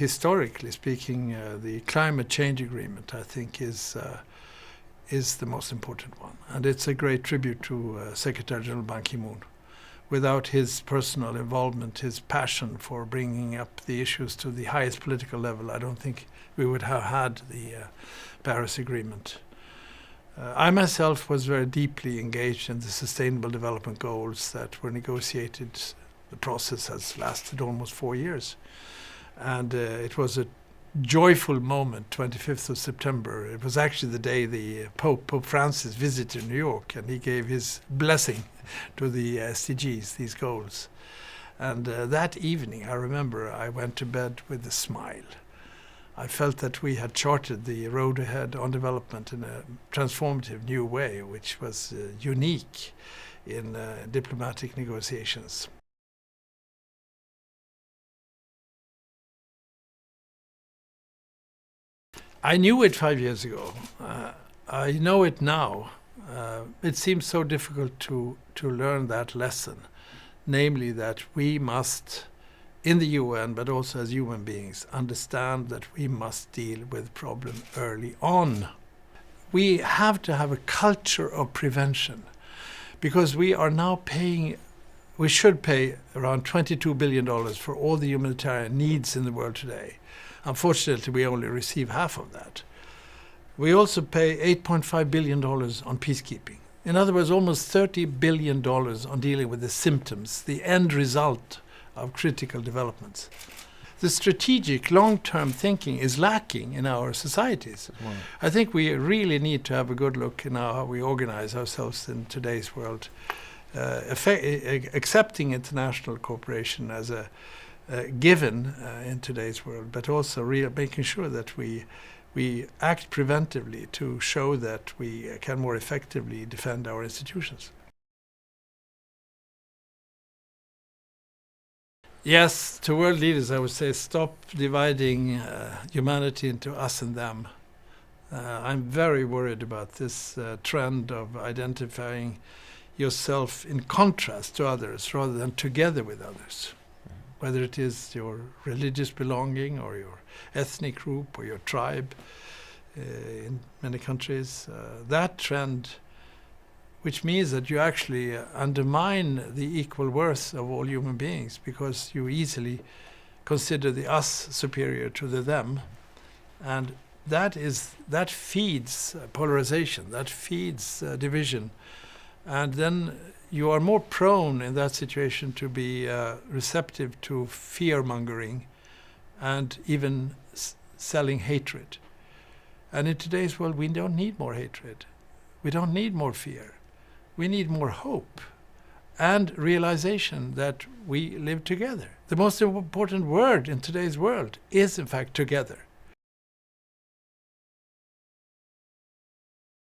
historically speaking, the climate change agreement, I think, is the most important one. And it's a great tribute to Secretary-General Ban Ki-moon. Without his personal involvement, his passion for bringing up the issues to the highest political level, I don't think we would have had the Paris Agreement. I myself was very deeply engaged in the Sustainable Development Goals that were negotiated. The process has lasted almost 4 years. And it was a joyful moment, 25th of September. It was actually the day the Pope Francis visited New York, and he gave his blessing to the SDGs, these goals. And that evening, I remember, I went to bed with a smile. I felt that we had charted the road ahead on development in a transformative new way, which was unique in diplomatic negotiations. I knew it 5 years ago. I know it now. It seems so difficult to learn that lesson, namely that we must, in the UN, but also as human beings, understand that we must deal with problem early on. We have to have a culture of prevention, because we are now we should pay around $22 billion for all the humanitarian needs in the world today. Unfortunately, we only receive half of that. We also pay $8.5 billion on peacekeeping. In other words, almost $30 billion on dealing with the symptoms, the end result of critical developments. The strategic long-term thinking is lacking in our societies. Wow. I think we really need to have a good look in how we organize ourselves in today's world, accepting international cooperation as a given in today's world, but also making sure that we act preventively to show that we can more effectively defend our institutions. Yes, to world leaders I would say stop dividing humanity into us and them. I'm very worried about this trend of identifying yourself in contrast to others rather than together with others. Whether it is your religious belonging or your ethnic group or your tribe in many countries, that trend, which means that you actually undermine the equal worth of all human beings because you easily consider the us superior to the them. And that feeds polarization, that feeds division. And then you are more prone in that situation to be receptive to fear-mongering and even selling hatred. And in today's world, we don't need more hatred. We don't need more fear. We need more hope and realization that we live together. The most important word in today's world is, in fact, together.